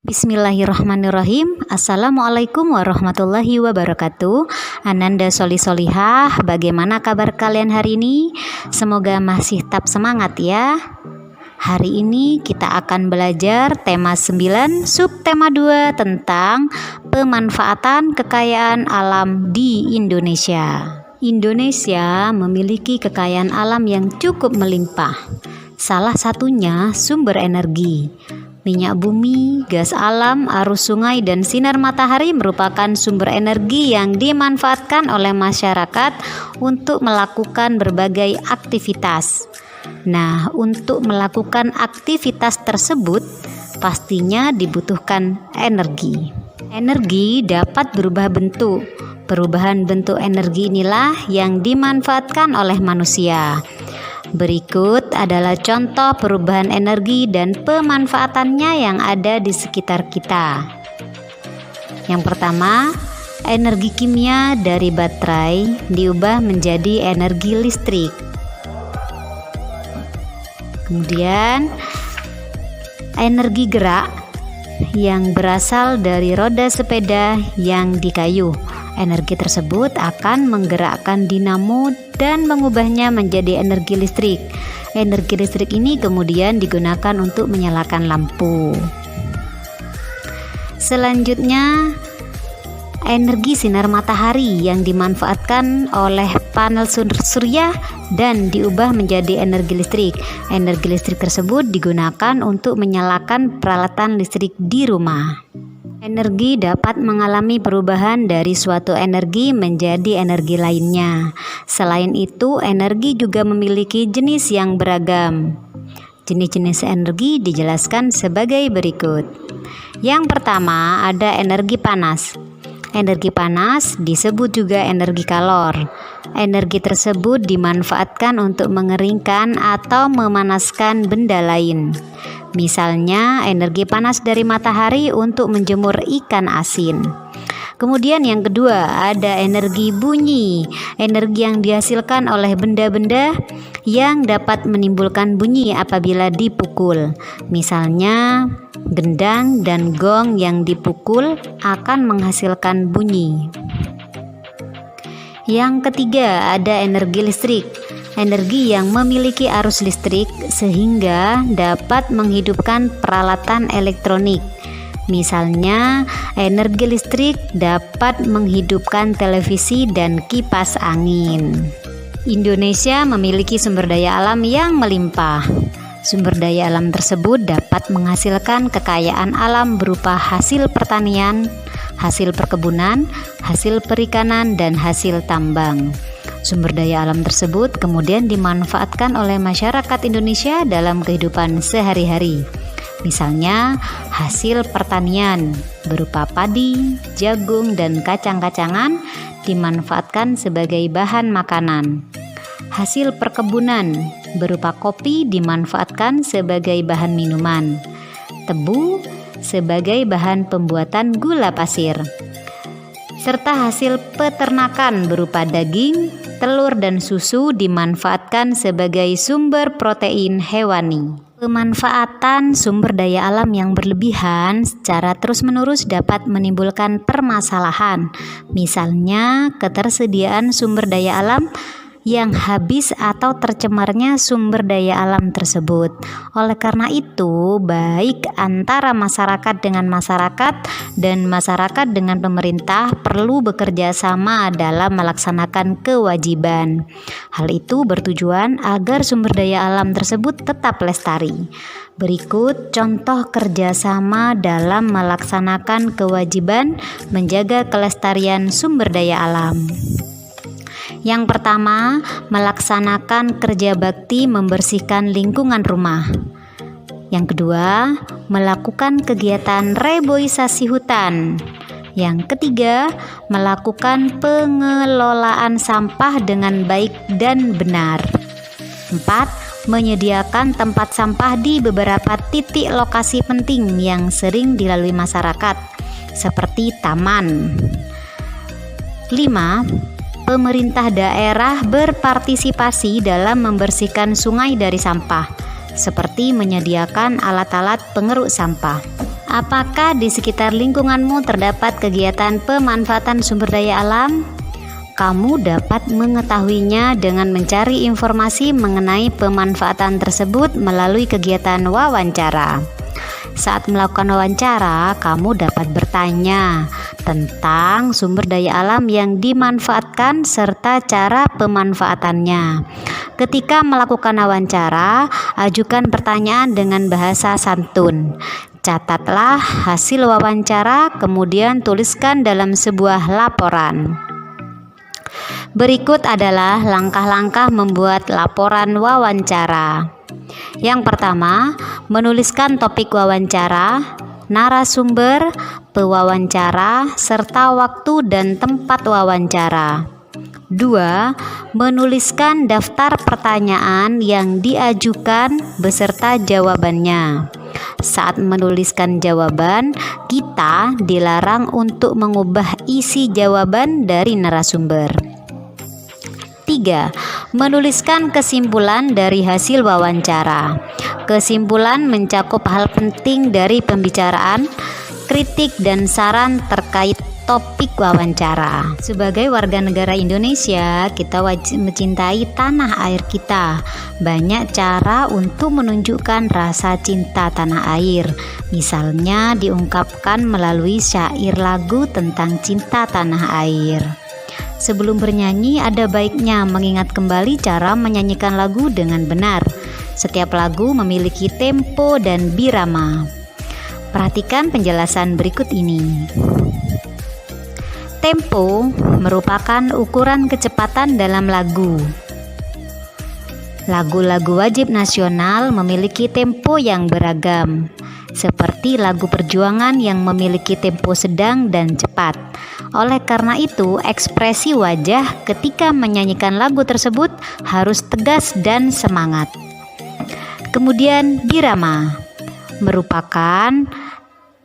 Bismillahirrahmanirrahim. Assalamualaikum warahmatullahi wabarakatuh. Ananda Soli Solihah, bagaimana kabar kalian hari ini? Semoga masih tetap semangat ya. Hari ini kita akan belajar tema 9, subtema 2 tentang pemanfaatan kekayaan alam di Indonesia. Indonesia memiliki kekayaan alam yang cukup melimpah. Salah satunya sumber energi. Minyak bumi, gas alam, arus sungai, dan sinar matahari merupakan sumber energi yang dimanfaatkan oleh masyarakat untuk melakukan berbagai aktivitas. Nah, untuk melakukan aktivitas tersebut pastinya dibutuhkan energi. Energi dapat berubah bentuk. Perubahan bentuk energi inilah yang dimanfaatkan oleh manusia. Berikut adalah contoh perubahan energi dan pemanfaatannya yang ada di sekitar kita. Yang pertama, energi kimia dari baterai diubah menjadi energi listrik. Kemudian, energi gerak yang berasal dari roda sepeda yang dikayuh. Energi tersebut akan menggerakkan dinamo dan mengubahnya menjadi energi listrik. Energi listrik ini kemudian digunakan untuk menyalakan lampu. Selanjutnya, energi sinar matahari yang dimanfaatkan oleh panel surya dan diubah menjadi energi listrik. Energi listrik tersebut digunakan untuk menyalakan peralatan listrik di rumah. Energi dapat mengalami perubahan dari suatu energi menjadi energi lainnya. Selain itu, energi juga memiliki jenis yang beragam. Jenis-jenis energi dijelaskan sebagai berikut. Yang pertama, ada energi panas. Energi panas disebut juga energi kalor. Energi tersebut dimanfaatkan untuk mengeringkan atau memanaskan benda lain. Misalnya, energi panas dari matahari untuk menjemur ikan asin. Kemudian yang kedua, ada energi bunyi. Energi yang dihasilkan oleh benda-benda yang dapat menimbulkan bunyi apabila dipukul. Misalnya, gendang dan gong yang dipukul akan menghasilkan bunyi. Yang ketiga, ada energi listrik. Energi yang memiliki arus listrik sehingga dapat menghidupkan peralatan elektronik. Misalnya, energi listrik dapat menghidupkan televisi dan kipas angin. Indonesia memiliki sumber daya alam yang melimpah. Sumber daya alam tersebut dapat menghasilkan kekayaan alam berupa hasil pertanian, hasil perkebunan, hasil perikanan, dan hasil tambang. Sumber daya alam tersebut kemudian dimanfaatkan oleh masyarakat Indonesia dalam kehidupan sehari-hari. Misalnya, hasil pertanian berupa padi, jagung, dan kacang-kacangan dimanfaatkan sebagai bahan makanan. Hasil perkebunan berupa kopi dimanfaatkan sebagai bahan minuman. Tebu sebagai bahan pembuatan gula pasir. Serta hasil peternakan berupa daging, telur, dan susu dimanfaatkan sebagai sumber protein hewani. Pemanfaatan sumber daya alam yang berlebihan secara terus-menerus dapat menimbulkan permasalahan. Misalnya, ketersediaan sumber daya alam yang habis atau tercemarnya sumber daya alam tersebut. Oleh karena itu, baik antara masyarakat dengan masyarakat dan masyarakat dengan pemerintah perlu bekerja sama dalam melaksanakan kewajiban. Hal itu bertujuan agar sumber daya alam tersebut tetap lestari. Berikut contoh kerjasama dalam melaksanakan kewajiban menjaga kelestarian sumber daya alam. Yang pertama, melaksanakan kerja bakti membersihkan lingkungan rumah. Yang kedua, melakukan kegiatan reboisasi hutan. Yang ketiga, melakukan pengelolaan sampah dengan baik dan benar. 4. Menyediakan tempat sampah di beberapa titik lokasi penting yang sering dilalui masyarakat, seperti taman. 5. Pemerintah daerah berpartisipasi dalam membersihkan sungai dari sampah, seperti menyediakan alat-alat pengeruk sampah. Apakah di sekitar lingkunganmu terdapat kegiatan pemanfaatan sumber daya alam? Kamu dapat mengetahuinya dengan mencari informasi mengenai pemanfaatan tersebut melalui kegiatan wawancara. Saat melakukan wawancara, kamu dapat bertanya tentang sumber daya alam yang dimanfaatkan serta cara pemanfaatannya. Ketika melakukan wawancara, ajukan pertanyaan dengan bahasa santun. Catatlah hasil wawancara, kemudian tuliskan dalam sebuah laporan. Berikut adalah langkah-langkah membuat laporan wawancara. Yang pertama, menuliskan topik wawancara, narasumber, pewawancara, serta waktu dan tempat wawancara. 2. Menuliskan daftar pertanyaan yang diajukan beserta jawabannya. Saat menuliskan jawaban, kita dilarang untuk mengubah isi jawaban dari narasumber. 3. Menuliskan kesimpulan dari hasil wawancara. Kesimpulan mencakup hal penting dari pembicaraan, kritik, dan saran terkait topik wawancara. Sebagai warga negara Indonesia, kita wajib mencintai tanah air kita. Banyak cara untuk menunjukkan rasa cinta tanah air. Misalnya diungkapkan melalui syair lagu tentang cinta tanah air. Sebelum bernyanyi, ada baiknya mengingat kembali cara menyanyikan lagu dengan benar. Setiap lagu memiliki tempo dan birama. Perhatikan penjelasan berikut ini. Tempo merupakan ukuran kecepatan dalam lagu. Lagu-lagu wajib nasional memiliki tempo yang beragam, seperti lagu perjuangan yang memiliki tempo sedang dan cepat. Oleh karena itu, ekspresi wajah ketika menyanyikan lagu tersebut harus tegas dan semangat. Kemudian birama merupakan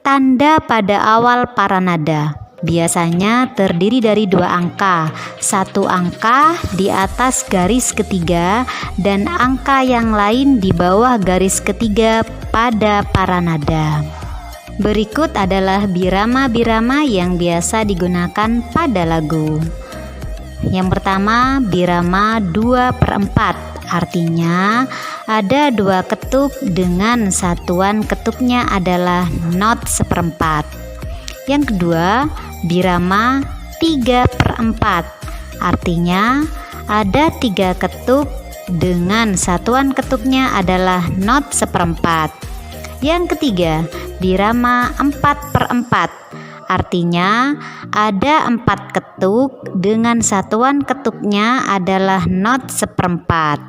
tanda pada awal para nada. Biasanya terdiri dari 2 angka, 1 angka di atas garis ketiga dan angka yang lain di bawah garis ketiga pada para nada. Berikut adalah birama-birama yang biasa digunakan pada lagu. Yang pertama, birama 2/4, artinya ada 2 ketuk dengan satuan ketuknya adalah not 1/4. Yang kedua, birama 3/4, artinya ada 3 ketuk dengan satuan ketuknya adalah not 1/4. Yang ketiga, birama 4/4, artinya ada 4 ketuk dengan satuan ketuknya adalah not 1/4.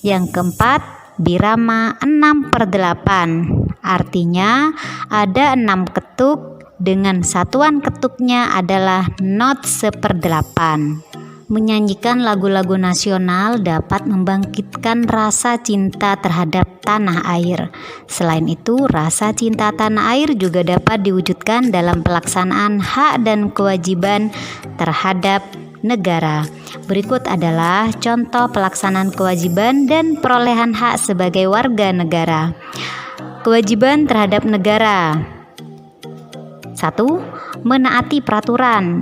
Yang keempat, birama 6/8, artinya ada 6 ketuk dengan satuan ketuknya adalah not 1/8. Menyanyikan lagu-lagu nasional dapat membangkitkan rasa cinta terhadap tanah air. Selain itu, rasa cinta tanah air juga dapat diwujudkan dalam pelaksanaan hak dan kewajiban terhadap negara. Berikut adalah contoh pelaksanaan kewajiban dan perolehan hak sebagai warga negara. Kewajiban terhadap negara. 1. Menaati peraturan,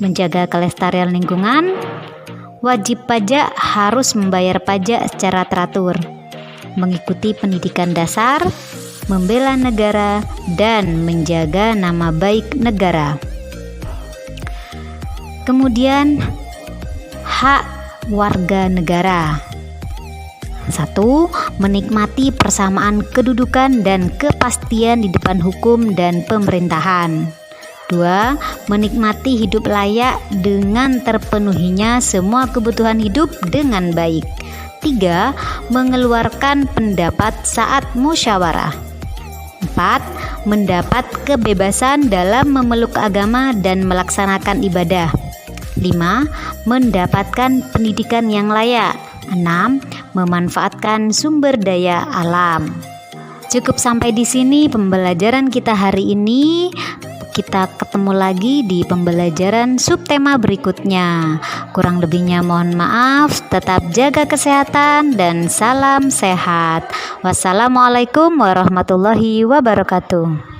menjaga kelestarian lingkungan. Wajib pajak harus membayar pajak secara teratur, mengikuti pendidikan dasar, membela negara, dan menjaga nama baik negara. Kemudian hak warga negara. 1. Menikmati persamaan kedudukan dan kepastian di depan hukum dan pemerintahan. 2. Menikmati hidup layak dengan terpenuhinya semua kebutuhan hidup dengan baik. 3. Mengeluarkan pendapat saat musyawarah. 4. Mendapat kebebasan dalam memeluk agama dan melaksanakan ibadah. 5. Mendapatkan pendidikan yang layak. 6. Memanfaatkan sumber daya alam. Cukup sampai di sini pembelajaran kita hari ini. Kita ketemu lagi di pembelajaran subtema berikutnya. Kurang lebihnya mohon maaf. Tetap jaga kesehatan dan salam sehat. Wassalamualaikum warahmatullahi wabarakatuh.